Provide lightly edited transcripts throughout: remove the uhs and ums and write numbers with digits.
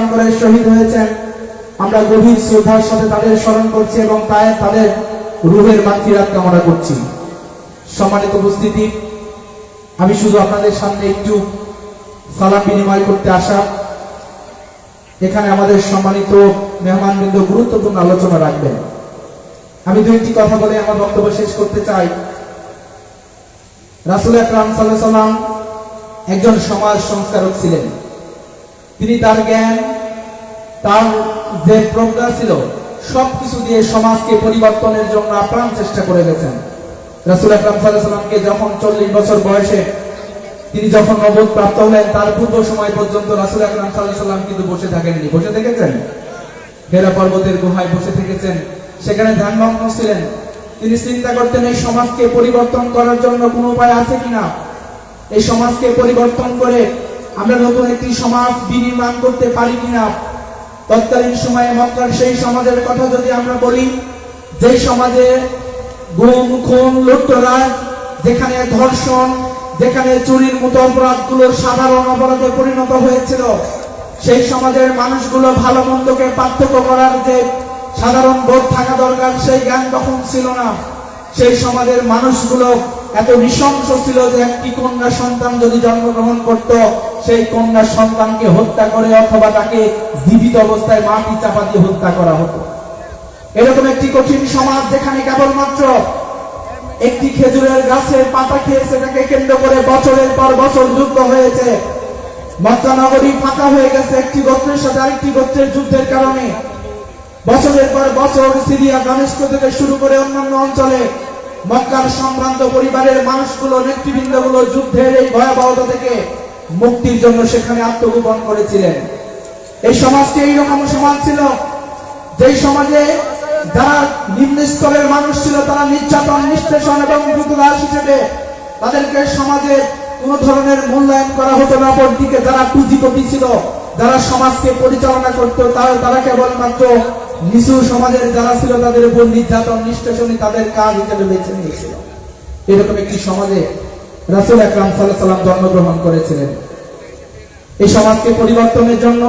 সংগ্রাম করে শহীদ হয়েছেন, আমরা গভীর শ্রদ্ধার সাথে তাদের স্মরণ করছি এবং তাদের রূহের মাগফিরাত কামনা করছি। সম্মানিত উপস্থিতি, আমি শুধু আপনাদের সামনে একটু সালাম বিনিময় করতে আসা। এখানে আমাদের সম্মানিত মেহমানবৃন্দ গুরুত্বপূর্ণ আলোচনা রাখবেন। আমি দুইটি কথা বলে আমার বক্তব্য শেষ করতে চাই। রাসূল আকরাম সাল্লাল্লাহু আলাইহি ওয়াসাল্লাম একজন সমাজ সংস্কারক ছিলেন। তিনি তার জ্ঞান, তার যে প্রজ্ঞা ছিল, সবকিছু দিয়ে সমাজকে পরিবর্তনের জন্য আপ্রাণ চেষ্টা করে গেছেন। রাসূল আকরাম সাল্লাল্লাহু আলাইহি ওয়াসাল্লামকে যখন 40 বছর বয়সে তিনি যখন নবুয়ত প্রাপ্ত হলেন, তার পূর্ব সময় পর্যন্ত রাসূল আকরাম সাল্লাল্লাহু আলাইহি ওয়াসাল্লাম কিন্তু বসে থাকেননি। বসে থেকেছেন, হেরা পর্বতের গুহায় বসে থেকেছেন, সেখানে ধ্যানমগ্ন ছিলেন। তিনি চিন্তা করতেন এই সমাজকে পরিবর্তন করার জন্য কোনো উপায় আছে কিনা, এই সমাজকে পরিবর্তন করে আমরা নতুন একটি সমাজ বিনির্মাণ করতে পারি কিনা। তৎকালীন সময়ে মক্কার সেই সমাজের কথা যদি আমরা বলি, যে সমাজে গুম, খুন, লুটতরাজ, যেখানে ধর্ষণ, যেখানে চুরির মতো অপরাধগুলো সাধারণ অপরাধে পরিণত হয়েছিল, সেই সমাজের মানুষগুলো ভালো মন্দকে পার্থক্য করার যে সাধারণ বোধ থাকা দরকার, সেই জ্ঞান তখন ছিল না। সেই সমাজের মানুষগুলো এত নৃশংস ছিল যে একটি কন্যা সন্তান যদি জন্মগ্রহণ করত, সেই কন্যা সন্তানকে হত্যা করে অথবা তাকে জীবিত অবস্থায় মাটি চাপা দিয়ে হত্যা করা হতো। এরকম একটি কঠিন সমাজ, যেখানে কেবলমাত্র একটি খেজুরের গাছের পাতা খেয়ে সেটাকে কেন্দ্র করে বছরের পর বছর যুদ্ধ হয়েছে। মক্কা নগরী ফাঁকা হয়ে গেছে একটি গোত্রের সাথে আরেকটি গোত্রের যুদ্ধের কারণে। বছরের পর বছর সিরিয়া, দামেস্ক থেকে শুরু করে অন্যান্য অঞ্চলে মক্কার সম্ভ্রান্ত পরিবারের মানুষগুলো, নেতৃবৃন্দগুলো যুদ্ধের এই ভয়াবহতা থেকে মুক্তির জন্য সেখানে আত্মগোপন করেছিলেন। এই সমাজটি এইরকম সমাজ ছিল, যেই সমাজে যারা নিম্ন স্তরের মানুষ ছিল তারা নির্যাতন, নিষ্পেষণ এবং দ্রুতদাস হিসেবে তাদেরকে সমাজে কোন ধরনের মূল্যায়ন করা হতো না। অপরদিকে যারা পুঁজিপতি ছিল, যারা সমাজকে পরিচালনা করত, তারা কেবলমাত্র নিচু সমাজের যারা ছিল তাদের উপর নির্যাতন, নিষ্পেষণই তাদের কাজ হিসেবে বেছে নিয়েছিল। এরকম একটি সমাজে রাসূল আকরাম সাল্লাল্লাহু আলাইহি ওয়াসাল্লাম জন্মগ্রহণ করেছিলেন। এই সমাজকে পরিবর্তনের জন্য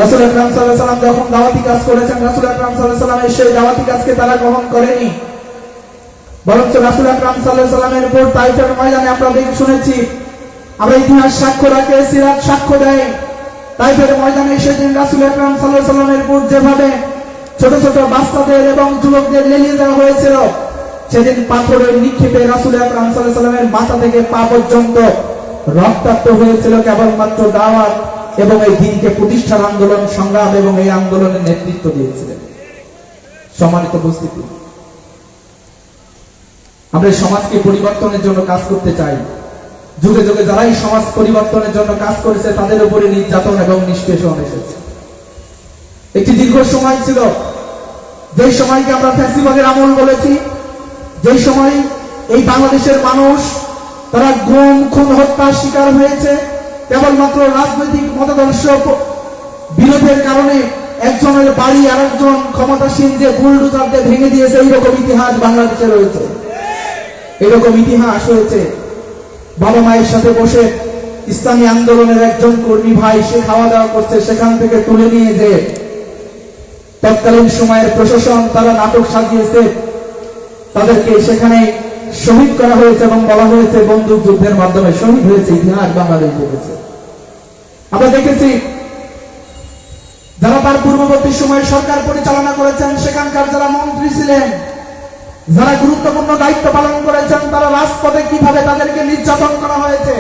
রাসূল আকরাম সাল্লাল্লাহু আলাইহি ওয়াসাল্লাম যখন দাওয়াতি কাজ করেছেন, রাসূল আকরাম সাল্লাল্লাহু আলাইহি ওয়াসাল্লাম সেই দাওয়াতি কাজকে তারা গ্রহণ করেনি, বরং রাসূল আকরাম সাল্লাল্লাহু আলাইহি ওয়াসাল্লামের উপর তাইফের ময়দানে আমরা শুনেছি, আমরা ইতিহাস সাক্ষ্য রাখে, সিরাত সাক্ষ্য দেয়, তাইফের ময়দানে সেদিন রাসূল আকরাম সাল্লাল্লাহু আলাইহি ওয়াসাল্লামের উপর যেভাবে ছোট ছোট বাচ্চাদের এবং যুবকদের লেলিয়ে দেওয়া হয়েছিল, সেদিন পাথরের নিক্ষেপে রাসূল আকরাম সাল্লাল্লাহু আলাইহি ওয়াসাল্লামের মাথা থেকে পা পর্যন্ত রক্তাক্ত হয়েছিল কেবলমাত্র দাওয়াত এবং এই দিনকে প্রতিষ্ঠার আন্দোলন, সংগ্রাম এবং এই আন্দোলনের নেতৃত্ব দিয়েছিলেন। সম্মানিত উপস্থিতি, আমরা সমাজকে পরিবর্তনের জন্য কাজ করতে চাই। যুগে যুগে যারা এই সমাজ পরিবর্তনের জন্য কাজ করেছে তাদের উপরে নির্যাতন এবং নিষ্পেষণ এসেছে। একটি দীর্ঘ সময় ছিল, যেই সময়কে আমরা ফ্যাসিবাদের আমল বলেছি, যেই সময় এই বাংলাদেশের মানুষ তারা গুম, খুন, হত্যার শিকার হয়েছে কেবলমাত্র রাজনৈতিক মতাদর্শ বিরোধের কারণে। একজনের বাড়ি আরেকজন ক্ষমতাসীন যে বুলডোজারদের ভেঙে দিয়েছে, এইরকম ইতিহাস বাংলাদেশে রয়েছে। এরকম ইতিহাস হয়েছে। বাবা মায়ের সাথে বসে ইসলামী আন্দোলনের একজন কর্মী ভাই সে খাওয়া দাওয়া করছে, সেখান থেকে তুলে নিয়ে যে তৎকালীন সময়ের প্রশাসন তারা নাটক সাজিয়েছে, তাদেরকে সেখানে শহীদ করা হয়েছে এবং বলা হয়েছে বন্দুক যুদ্ধের মাধ্যমে শহীদ হয়েছে। ইতিহাস বাংলাদেশ দেখেছে। আমরা দেখেছি যারা তার পূর্ববর্তী সময়ে সরকার পরিচালনা করেছেন, সেখানকার যারা মন্ত্রী ছিলেন, যারা গুরুত্বপূর্ণ দায়িত্ব পালন করেছেন, তারা রাজপথে কিভাবে তাদেরকে নির্যাতন করা হয়েছে।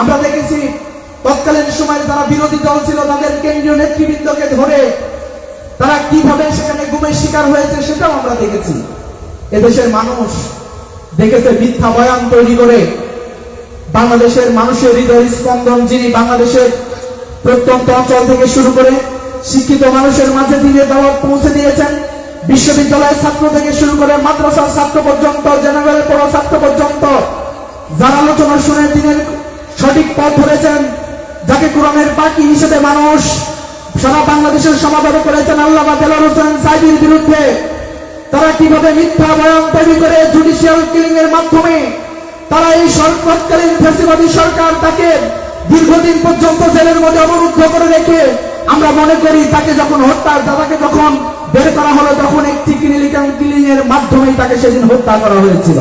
আমরা দেখেছি তৎকালীন সময়ে যারা বিরোধী দল ছিল তাদের কেন্দ্রীয় নেতৃবৃন্দকে ধরে তারা কিভাবে সেখানে গুমের শিকার হয়েছে, সেটাও আমরা দেখেছি। এদেশের মানুষ দেখেছে মিথ্যা বয়ান তৈরি করে বাংলাদেশের মানুষের হৃদয় স্পন্দন, যিনি বাংলাদেশের প্রত্যন্ত অঞ্চল থেকে শুরু করে শিক্ষিত মানুষের মাঝে তিনি দাওয়াত পৌঁছে দিয়েছেন। বিশ্ববিদ্যালয়ের ছাত্র থেকে শুরু করে মাদ্রাসার ছাত্র পর্যন্ত, জেনারেল পড়া ছাত্র পর্যন্ত যারা আলোচনা শুনে দিনের সঠিক পথ ধরেছেন, যাকে কোরআনের পাখি হিসেবে মানুষ সারা বাংলাদেশের সমাদর করেছেন আল্লামা দেলোয়ার হোসেন সাঈদীর বিরুদ্ধে, তারা কিভাবে মিথ্যা বয়ান তৈরি করে জুডিশিয়াল কিলিং এর মাধ্যমে তারা এই সরকারকালীন ফ্যাসিবাদী সরকার তাকে দীর্ঘদিন পর্যন্ত জেলের মধ্যে অবরুদ্ধ করে রেখে আমরা মনে করি তাকে যখন হত্যার দাদাকে যখন বের করা হলো তখন একটি কিলিং এর মাধ্যমেই তাকে সেদিন হত্যা করা হয়েছিল।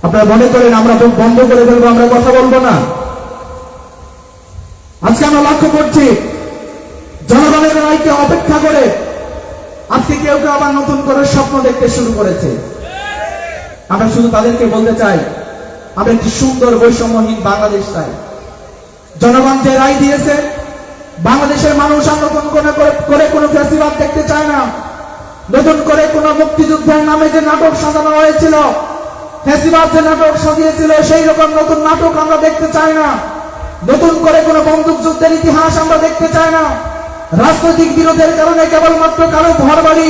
আপনারা মনে করেন আমরা তো বন্ধ করে ফেলবো, আমরা কথা বলবো না? আজকে আমরা লক্ষ্য করছি জনগণের রায়কে অপেক্ষা করে আজকে কেউ কেউ আবার নতুন করে স্বপ্ন দেখতে শুরু করেছে। আমরা শুধু তাদেরকে বলতে চাই আমরা একটি সুন্দর বৈষম্যহীন বাংলাদেশ চাই। জনগণ যে রায় দিয়েছে, বাংলাদেশের মানুষ আর নতুন করে কোনো ফ্যাসিবাদ দেখতে চায় না। নতুন করে কোনো মুক্তিযুদ্ধের নামে যে নাটক সাজানো হয়েছিল, ফ্যাসিবাদ যে নাটক সাজিয়েছিল, সেই রকম নতুন নাটক আমরা দেখতে চাই না। নতুন করে কোনো বন্দুক যুদ্ধের ইতিহাস আমরা দেখতে চাই না। রাজনৈতিক বিরোধের কারণে কেবলমাত্র কারো ঘর বাড়ি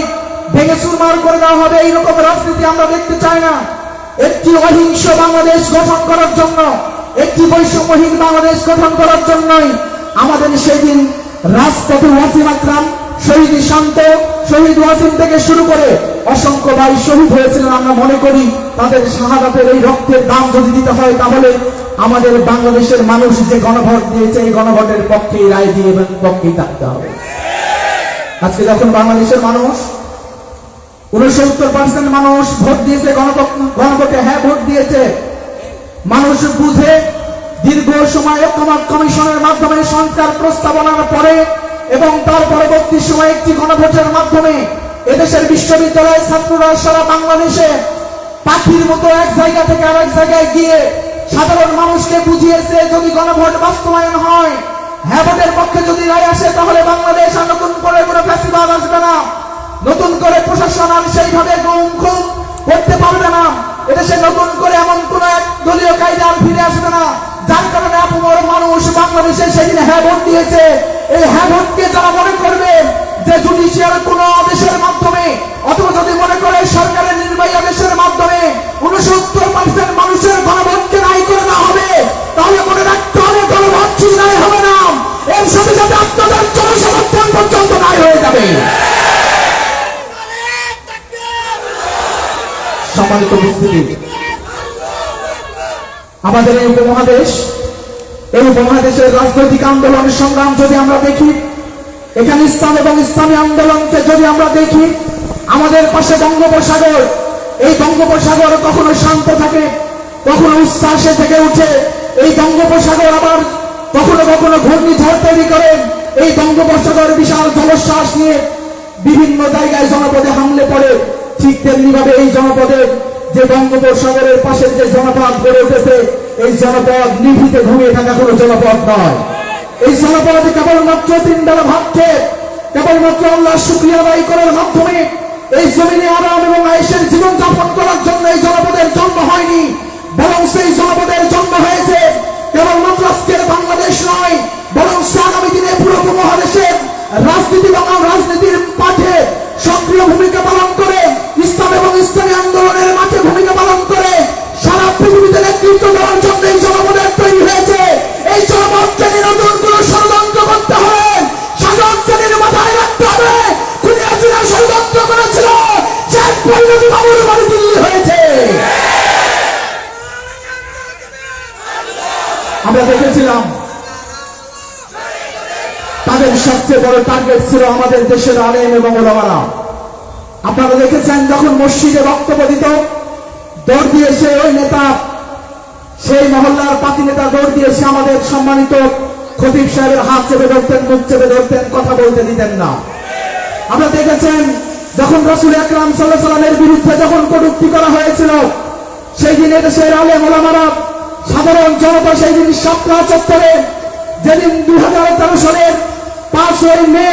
ভেঙে চুরমার করে দেওয়া হবে, এইরকম রাজনীতি আমরা দেখতে চাই না। একটি অহিংস বাংলাদেশ গঠন করার জন্য, একটি বৈষম্যহীন বাংলাদেশ গঠন করার জন্যই আমাদের সেদিন রাজপথে ওয়াসিম আকরাম, শহীদ শান্ত, শহীদ ওয়াসিম থেকে শুরু করে অসংখ্য ভাই শহীদ হয়েছিলেন। আমরা মনে করি তাদের শাহাদাতের এই রক্তের দাম যদি দিতে হয় তাহলে আমাদের বাংলাদেশের মানুষ যে গণভোট দিয়েছে এই গণভোটের পক্ষে রায় দিয়ে পক্ষেই থাকতে হবে। আজকে যখন বাংলাদেশের মানুষ 69% মানুষ ভোট দিয়েছে, গণভোটে হ্যাঁ ভোট দিয়েছে, মানুষ বুঝে দীর্ঘ সময় ঐক্যমত কমিশনের মাধ্যমে সংস্কার প্রস্তাবনার পরে এবং তার পরবর্তী সময় একটি গণভোটের মাধ্যমে এদেশের বিশ্ববিদ্যালয়ের ছাত্ররা সারা বাংলাদেশে পাখির মতো এক জায়গা থেকে আরেক জায়গায় গিয়ে সাধারণ মানুষকে বুঝিয়েছে যদি গণভোট বাস্তবায়ন হয়, হ্যাঁ ভোটের পক্ষে যদি রায় আসে তাহলে বাংলাদেশ আর নতুন করে কোনো ফ্যাসিবাদ আসবে না, নতুন করে প্রশাসন আর সেইভাবে গুম খুন করতে পারবে না, এদেশে নতুন করে এমন কোন এক দলীয় কায়দা আর ফিরে আসবে না। যার কারণে আপনার মানুষ বাংলাদেশে সেদিন হ্যাঁ ভোট দিয়েছে। এই হ্যাঁ ভোটকে যারা মনে করবে যে জুডিশিয়াল কোন আদেশের মাধ্যমে অথবা যদি মনে করে সরকারের নির্বাহী আদেশের মাধ্যমে 69% মানুষের গণভোটকে নাই করে দেওয়া হবে, তাহলে মনে রাখতে হবে গণভোট শুধু নাই হবে না, এর সাথে সাথে আপনাদের জনসমর্থন পর্যন্ত নাই হয়ে যাবে। সম্মানিত উপস্থিতি, আমাদের এই উপমহাদেশের রাজনৈতিক আন্দোলন সংগ্রাম যদি আমরা দেখি, এখানে ইসলাম এবং ইসলামী আন্দোলনকে যদি আমরা দেখি, আমাদের পাশে বঙ্গোপসাগর, এই বঙ্গোপসাগর কখনো শান্ত থাকে, কখনো উচ্ছ্বাসে থেকে উঠে, এই বঙ্গোপসাগর আবার কখনো কখনো ঘূর্ণিঝড় তৈরি করে। এই বঙ্গোপসাগর বিশাল জলোচ্ছ্বাস নিয়ে বিভিন্ন জায়গায় জনপদে হামলে পড়ে। ঠিক তেমনি ভাবে এই জনপদে যে বঙ্গোপসাগরের পাশে যে জনপদ গড়ে উঠেছে, এই জনপদ নিভৃতে ঘুমিয়ে থাকা কোনো জনপদ নয়। এই জনপদ কেবলমাত্র 3 বেলা ভাত খেয়ে কেবলমাত্র আল্লাহর শুকরিয়া আদায় করার মাধ্যমে এই জমিনে আরাম এবং আয়েশের জীবন যাপন করার জন্য এই জনপদের জন্ম হয়নি, বরং সেই জনপদের জন্ম হয়েছে কেবলমাত্র আজকের বাংলাদেশ নয়, বরং আগামী দিনে পুরো উপমহাদেশের রাজনীতি এবং রাজনীতির মাঠে সক্রিয় ভূমিকা পালন করে, ইসলাম এবং ইসলামী আন্দোলনের মাঠে ভূমিকা পালন করে সারা পৃথিবীতে নেতৃত্ব দেওয়ার জন্য এই জনপদের তৈরি হয়েছে। এই জনপদকে নতুন কোনো ষড়যন্ত্র করতে হবে, সাধারণ শ্রেণীর মাথায় রাখতে হবে খুনিয়াছিরা ষড়যন্ত্র করেছিল, সে পরিণতি বাবুর বাড়ি দিল্লি হয়েছে। আমরা দেখেছিলাম তাদের সবচেয়ে বড় টার্গেট ছিল আমাদের দেশের আলেম এবং ওলামারা। আপনারা দেখেছেন যখন মসজিদে বক্তব্য দিত, দৌড় দিয়ে সে ওই নেতা, সেই মহল্লার পাতি নেতা দৌড় দিয়ে সে আমাদের সম্মানিত খতিব সাহেবের হাত চেপে ধরতেন, মুখ চেপে ধরতেন, কথা বলতে দিতেন না। আমরা দেখেছেন যখন রাসূল আকরাম সাল্লাল্লাহু আলাইহি ওয়াসাল্লামের বিরুদ্ধে যখন কটূক্তি করা হয়েছিল, সেই দিন দেশের আলেম ওলামারা সাধারণ জনতা সেই দিন শাপলা চত্বরে, যেদিন 2013 সালের 5 মে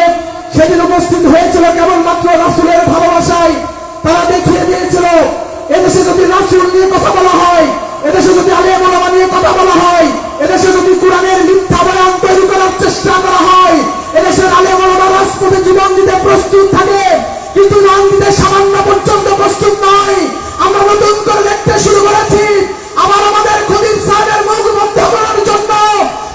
সেদিন উপস্থিত হয়েছিল কেবলমাত্র রাসূলের ভালোবাসায়। তারা দেখিয়ে দিয়েছিল এদেশে যদি রাসূল নিয়ে কথা বলা হয়, এদেশে যদি আলেম ওলামা নিয়ে কথা বলা হয়, এদেশে যদি কোরআনের মিথ্যা বয়ান তৈরি করার চেষ্টা করা হয়, এদেশের আলেম ওলামা রাজপথে জীবন দিতে প্রস্তুত থাকে, কিন্তু নাম দিতে সামান্য পর্যন্ত প্রস্তুত নয়। আমরা নতুন করে দেখতে শুরু করেছি আবার আমাদের খতিব সাহেবের মুখ বন্ধ করার জন্য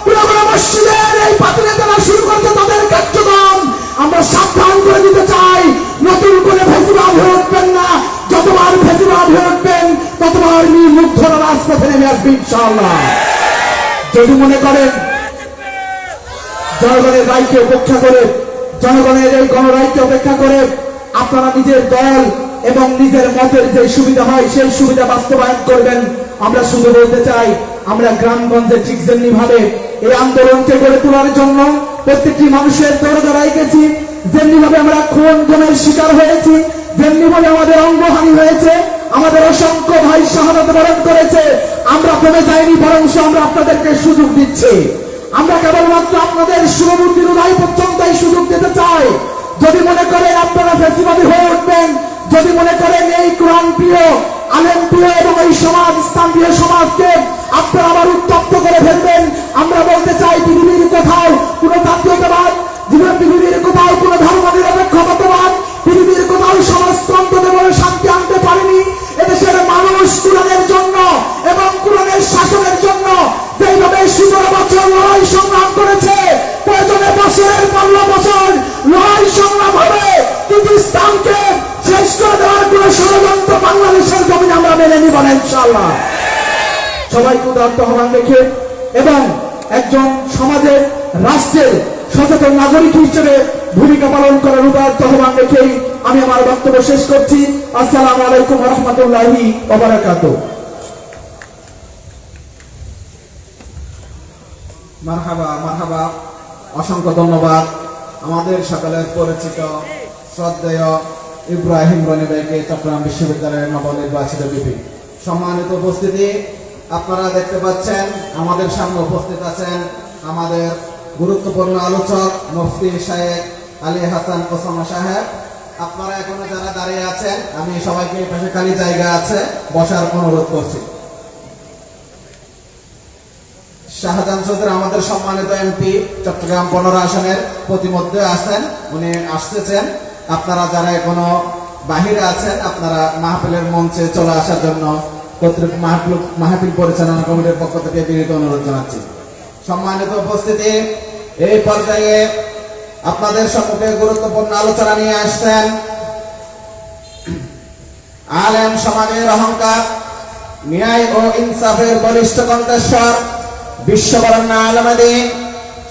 পুরো মসজিদের এই পাতিলে তারা শুরু করছে তাদের কার্যক্রম। আমরা সাবধান করে দিতে চাই, নতুন করে ফেসিবাদ হয়ে উঠবেন না, যতবার ফেসিবাদ হয়ে উঠবেন ততবার মুগ্ধরা রাজপথে নেমে আসবে ইনশাআল্লাহ। যদি মনে করেন জনগণের রায়কে উপেক্ষা করে, জনগণের এই গণরায়কে উপেক্ষা করে আপনারা নিজের দল এবং নিজের মতের যে সুবিধা হয় সেই সুবিধা বাস্তবায়ন করবেন। আমরা শুধু বলতে চাই, আমরা গ্রামগঞ্জে ঠিক যেমনি ভাবে এই আন্দোলনকে গড়ে তোলার জন্য প্রত্যেকটি মানুষের দরদারাই গেছি, যেমনি ভাবে আমরা খুন গুমের শিকার হয়েছি, যেমনি ভাবে আমাদের অঙ্গহানি হয়েছে, আমাদের অসংখ্য ভাই শাহাদাত বরণ করেছে, আমরা কমে যাইনি, বরং আমরা আপনাদেরকে সুযোগ দিচ্ছি। আমরা কেবলমাত্র আপনাদের শুভবুদ্ধির উদয় পর্যন্তই সুযোগ দিতে চাই। যদি মনে করেন আপনারা ফেসিবাদী হয়ে উঠবেন, যদি মনে করেন এই কোরআন প্রিয়, আলেম প্রিয় এবং এই সমাজ, ইসলাম প্রিয় সমাজকে আপনারা আবার উত্তপ্ত করে ফেলবেন, আমরা বলতে চাই পৃথিবীর কোথাও কোন জাতীয়তাবাদ, পৃথিবীর কোথাও কোন ধর্ম নিরপেক্ষতাবাদ, পৃথিবীর কোথাও সমাজতন্ত্র বলে শান্তি আনতে পারেনি। এদেশের মানুষ কোরআনের জন্য এবং কোরআনের শাসনের জন্য যেইভাবে 17 বছর লড়াই সংগ্রাম করেছে, প্রয়োজনে বছরের পর বছর লড়াই সংগ্রাম হবে, কিন্তু ইসলামকে শেষ করে দেওয়ার কোন ষড়যন্ত্র বাংলাদেশের জমিনে আমরা মেনে নিব না ইনশাআল্লাহ। সবাইকে উদাত্ত আহ্বান রেখে এবং একজন সমাজের, রাষ্ট্রের সচেতন নাগরিক হিসেবে ভূমিকা পালন করার উদাত্ত আহ্বান রেখেই আমি আমার বক্তব্য শেষ করছি। আসসালামু আলাইকুম ওয়া রাহমাতুল্লাহি ওয়া বারাকাতুহু। মারহাবা মারহাবা, অসংখ্য ধন্যবাদ আমাদের সকলের পরিচিত শ্রদ্ধেয় ইব্রাহিম রনি ভাইকে, চট্টগ্রাম বিশ্ববিদ্যালয়ের নবনির্বাচিত ভিপি। সম্মানিত উপস্থিতি, আপনারা দেখতে পাচ্ছেন আমাদের সামনে উপস্থিত আছেন আমাদের গুরুত্বপূর্ণ আলোচক মুফতি শায়েখ আলী হাসান ওসামা সাহেব। আপনারা এখনো যারা দাঁড়িয়ে আছেন, আমি সবাইকে এই পাশে খালি জায়গা আছে বসার অনুরোধ করছি। শাহজাহান চৌধুরী আমাদের সম্মানিত এমপি, চট্টগ্রাম 15 আসনের প্রতিমধ্যে আছেন, উনি আসতেছেন। আপনারা যারা এখনো বাহিরে আছেন, আপনারা মাহফিলের মঞ্চে চলে আসার জন্য মাহফিল পরিচালনা কমিটির পক্ষ থেকে বিনীত অনুরোধ জানাচ্ছি। সম্মানিত উপস্থিতি, এই পর্যায়ে আপনাদের সম্মুখে গুরুত্বপূর্ণ আলোচনা নিয়ে আসছেন আলেম সমাজের অহংকার, ন্যায় ও ইনসাফের বলিষ্ঠ কণ্ঠস্বর, বিশ্ববরেণ্য আলেমদ্বীন,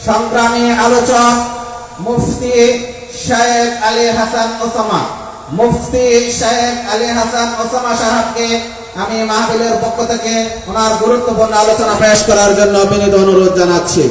সংগ্রামী আলোচক মুফতি শায়েখ আলী হাসান ওসামা। মুফতি শায়েখ আলী হাসান ওসামা সাহেবকে আমি মাহফিলের পক্ষ থেকে ওনার গুরুত্বপূর্ণ আলোচনা পেশ করার জন্য বিনীত অনুরোধ জানাচ্ছি।